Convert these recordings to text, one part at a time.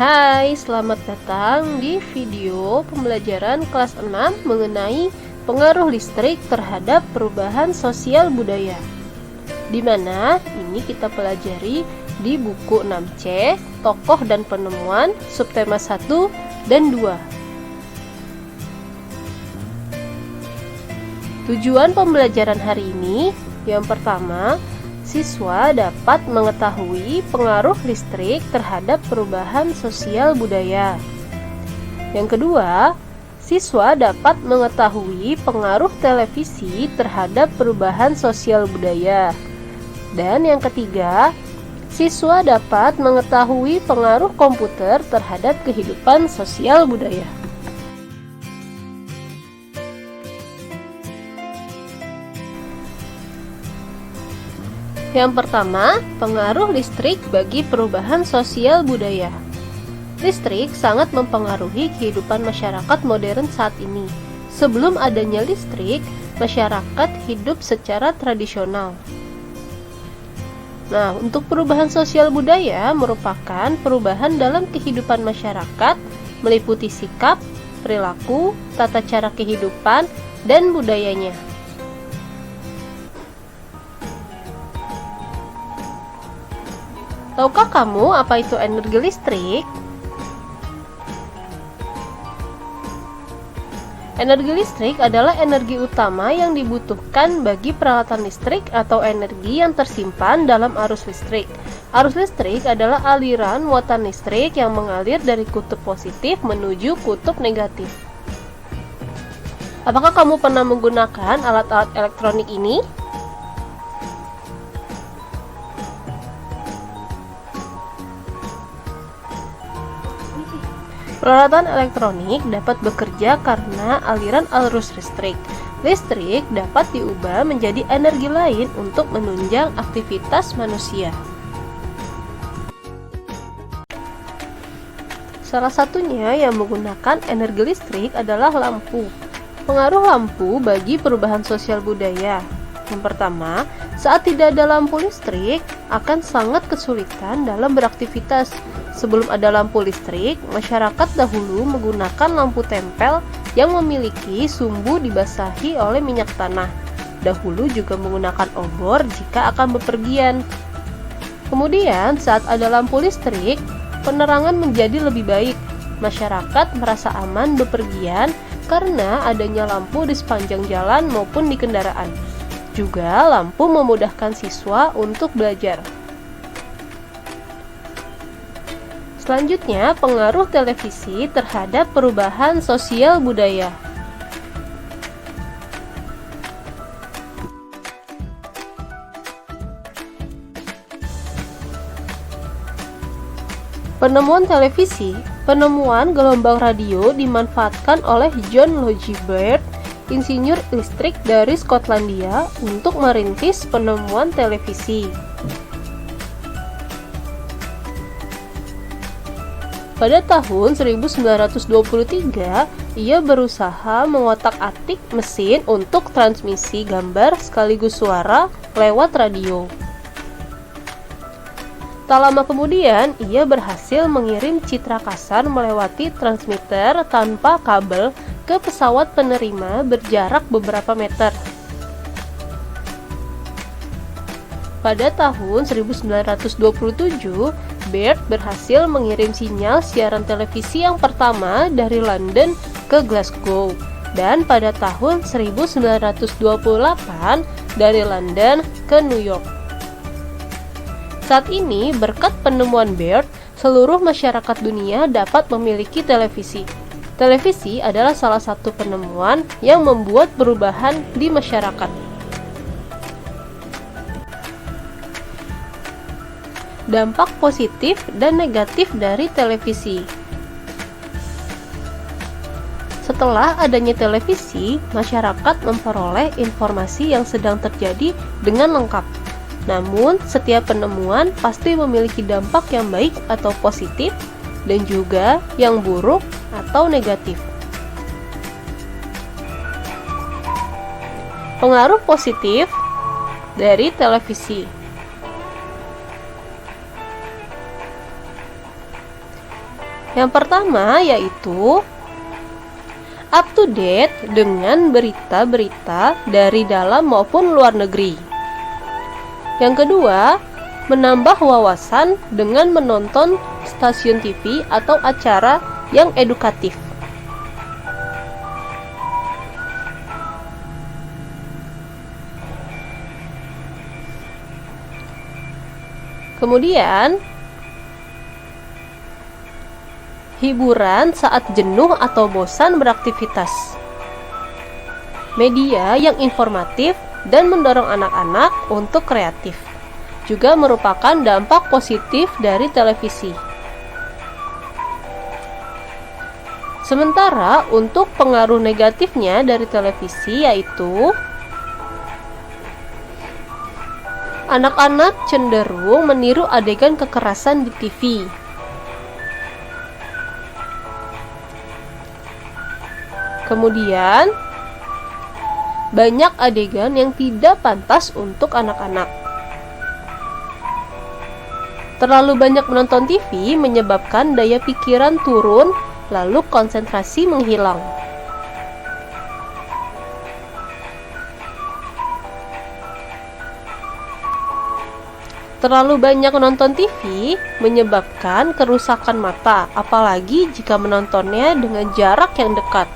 Hai, selamat datang di video pembelajaran kelas 6 mengenai pengaruh listrik terhadap perubahan sosial budaya. Di mana ini kita pelajari di buku 6C, Tokoh dan Penemuan, subtema 1 dan 2. Tujuan pembelajaran hari ini, yang pertama, siswa dapat mengetahui pengaruh listrik terhadap perubahan sosial budaya. Yang kedua, siswa dapat mengetahui pengaruh televisi terhadap perubahan sosial budaya. Dan yang ketiga, siswa dapat mengetahui pengaruh komputer terhadap kehidupan sosial budaya. Yang pertama, pengaruh listrik bagi perubahan sosial budaya. Listrik sangat mempengaruhi kehidupan masyarakat modern saat ini. Sebelum adanya listrik, masyarakat hidup secara tradisional. Nah, untuk perubahan sosial budaya merupakan perubahan dalam kehidupan masyarakat, meliputi sikap, perilaku, tata cara kehidupan, dan budayanya. Tahukah kamu apa itu energi listrik? Energi listrik adalah energi utama yang dibutuhkan bagi peralatan listrik atau energi yang tersimpan dalam arus listrik. Arus listrik adalah aliran muatan listrik yang mengalir dari kutub positif menuju kutub negatif. Apakah kamu pernah menggunakan alat-alat elektronik ini? Peralatan elektronik dapat bekerja karena aliran arus listrik. Listrik dapat diubah menjadi energi lain untuk menunjang aktivitas manusia. Salah satunya yang menggunakan energi listrik adalah lampu. Pengaruh lampu bagi perubahan sosial budaya. Yang pertama, saat tidak ada lampu listrik, akan sangat kesulitan dalam beraktivitas. Sebelum ada lampu listrik, masyarakat dahulu menggunakan lampu tempel yang memiliki sumbu dibasahi oleh minyak tanah. Dahulu juga menggunakan obor jika akan bepergian. Kemudian, saat ada lampu listrik, penerangan menjadi lebih baik. Masyarakat merasa aman bepergian karena adanya lampu di sepanjang jalan maupun di kendaraan. Juga lampu memudahkan siswa untuk belajar. Selanjutnya, pengaruh televisi terhadap perubahan sosial budaya. Penemuan televisi, penemuan gelombang radio dimanfaatkan oleh John Logie Baird, insinyur listrik dari Skotlandia, untuk merintis penemuan televisi. Pada tahun 1923, ia berusaha mengotak-atik mesin untuk transmisi gambar sekaligus suara lewat radio. Tak lama kemudian, ia berhasil mengirim citra kasar melewati transmitter tanpa kabel ke pesawat penerima berjarak beberapa meter. Pada tahun 1927, Baird berhasil mengirim sinyal siaran televisi yang pertama dari London ke Glasgow, dan pada tahun 1928 dari London ke New York. Saat ini, berkat penemuan Baird, seluruh masyarakat dunia dapat memiliki televisi. Televisi adalah salah satu penemuan yang membuat perubahan di masyarakat. Dampak positif dan negatif dari televisi. Setelah adanya televisi, masyarakat memperoleh informasi yang sedang terjadi dengan lengkap. Namun, setiap penemuan pasti memiliki dampak yang baik atau positif, dan juga yang buruk atau negatif. Pengaruh positif dari televisi. Yang pertama yaitu up to date dengan berita-berita dari dalam maupun luar negeri. Yang kedua, menambah wawasan dengan menonton stasiun TV atau acara yang edukatif. Kemudian, hiburan saat jenuh atau bosan beraktivitas. Media yang informatif dan mendorong anak-anak untuk kreatif juga merupakan dampak positif dari televisi. Sementara untuk pengaruh negatifnya dari televisi yaitu anak-anak cenderung meniru adegan kekerasan di TV. Kemudian, banyak adegan yang tidak pantas untuk anak-anak. Terlalu banyak menonton TV menyebabkan daya pikiran turun, lalu konsentrasi menghilang. Terlalu banyak menonton TV menyebabkan kerusakan mata, apalagi jika menontonnya dengan jarak yang dekat.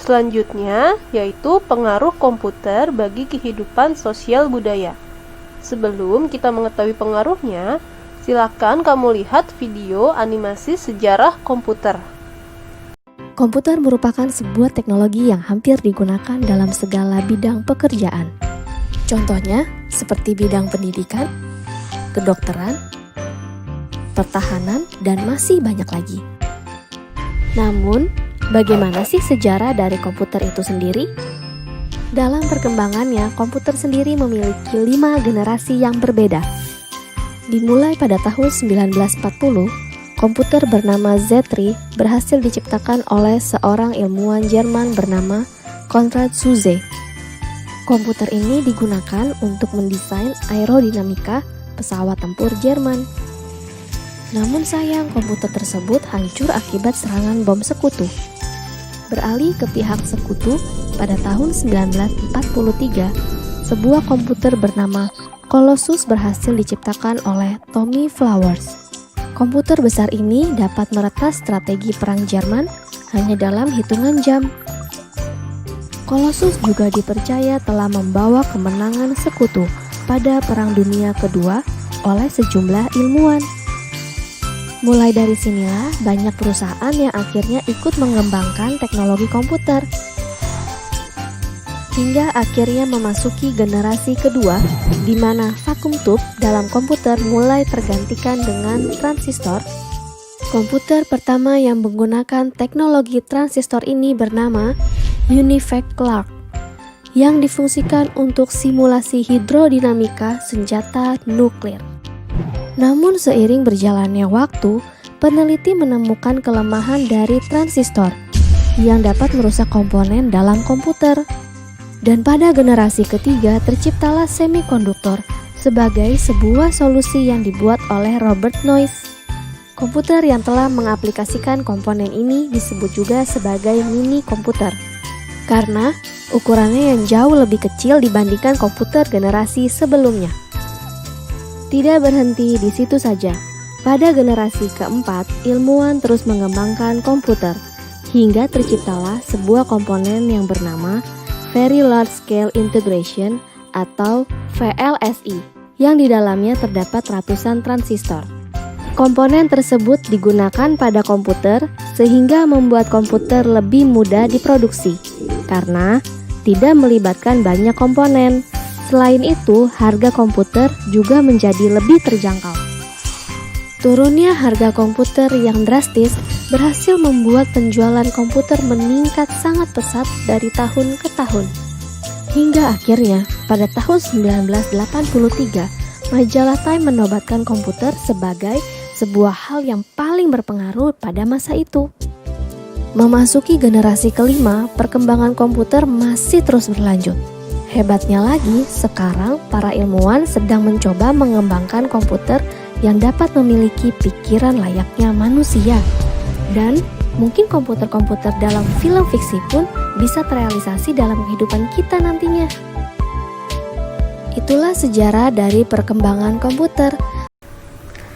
Selanjutnya, yaitu pengaruh komputer bagi kehidupan sosial budaya. Sebelum kita mengetahui pengaruhnya, silakan kamu lihat video animasi sejarah komputer. Komputer merupakan sebuah teknologi yang hampir digunakan dalam segala bidang pekerjaan. Contohnya, seperti bidang pendidikan, kedokteran, pertahanan, dan masih banyak lagi. Namun, bagaimana sih sejarah dari komputer itu sendiri? Dalam perkembangannya, komputer sendiri memiliki 5 generasi yang berbeda. Dimulai pada tahun 1940, komputer bernama Z3 berhasil diciptakan oleh seorang ilmuwan Jerman bernama Konrad Zuse. Komputer ini digunakan untuk mendesain aerodinamika pesawat tempur Jerman. Namun sayang, komputer tersebut hancur akibat serangan bom sekutu. Beralih ke pihak sekutu, pada tahun 1943, sebuah komputer bernama Colossus berhasil diciptakan oleh Tommy Flowers. Komputer besar ini dapat meretas strategi perang Jerman hanya dalam hitungan jam. Colossus juga dipercaya telah membawa kemenangan sekutu pada Perang Dunia Kedua oleh sejumlah ilmuwan. Mulai dari sinilah banyak perusahaan yang akhirnya ikut mengembangkan teknologi komputer. Hingga akhirnya memasuki generasi kedua, di mana vacuum tube dalam komputer mulai tergantikan dengan transistor. Komputer pertama yang menggunakan teknologi transistor ini bernama Univac Clark, yang difungsikan untuk simulasi hidrodinamika senjata nuklir. Namun seiring berjalannya waktu, peneliti menemukan kelemahan dari transistor yang dapat merusak komponen dalam komputer. Dan pada generasi ketiga terciptalah semikonduktor sebagai sebuah solusi yang dibuat oleh Robert Noyce. Komputer yang telah mengaplikasikan komponen ini disebut juga sebagai mini komputer, karena ukurannya yang jauh lebih kecil dibandingkan komputer generasi sebelumnya. Tidak berhenti di situ saja. Pada generasi keempat, ilmuwan terus mengembangkan komputer, hingga terciptalah sebuah komponen yang bernama Very Large Scale Integration atau VLSI, yang di dalamnya terdapat ratusan transistor. Komponen tersebut digunakan pada komputer sehingga membuat komputer lebih mudah diproduksi, karena tidak melibatkan banyak komponen. Selain itu, harga komputer juga menjadi lebih terjangkau. Turunnya harga komputer yang drastis berhasil membuat penjualan komputer meningkat sangat pesat dari tahun ke tahun. Hingga akhirnya, pada tahun 1983, majalah Time menobatkan komputer sebagai sebuah hal yang paling berpengaruh pada masa itu. Memasuki generasi kelima, perkembangan komputer masih terus berlanjut. Hebatnya lagi, sekarang para ilmuwan sedang mencoba mengembangkan komputer yang dapat memiliki pikiran layaknya manusia. Dan mungkin komputer-komputer dalam film fiksi pun bisa terrealisasi dalam kehidupan kita nantinya. Itulah sejarah dari perkembangan komputer.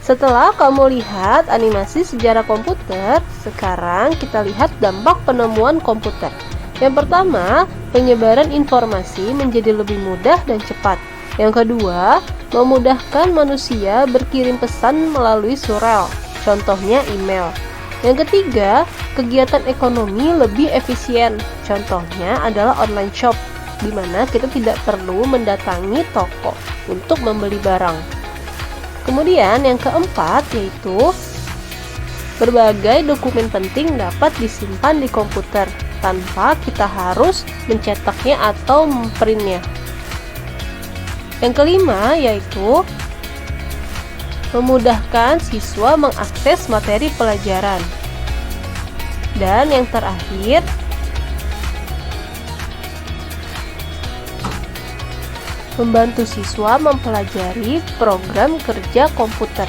Setelah kamu lihat animasi sejarah komputer, sekarang kita lihat dampak penemuan komputer. Yang pertama, penyebaran informasi menjadi lebih mudah dan cepat. Yang kedua, memudahkan manusia berkirim pesan melalui surel, contohnya email. Yang ketiga, kegiatan ekonomi lebih efisien, contohnya adalah online shop, di mana kita tidak perlu mendatangi toko untuk membeli barang. Kemudian yang keempat yaitu berbagai dokumen penting dapat disimpan di komputer tanpa kita harus mencetaknya atau memprintnya. Yang kelima yaitu memudahkan siswa mengakses materi pelajaran. Dan yang terakhir, membantu siswa mempelajari program kerja komputer.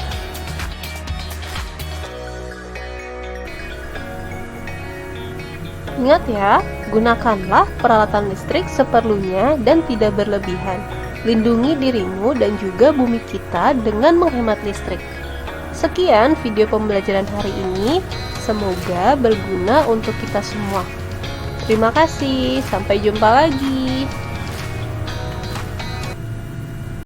Ingat ya, gunakanlah peralatan listrik seperlunya dan tidak berlebihan. Lindungi dirimu dan juga bumi kita dengan menghemat listrik. Sekian video pembelajaran hari ini, semoga berguna untuk kita semua. Terima kasih, sampai jumpa lagi.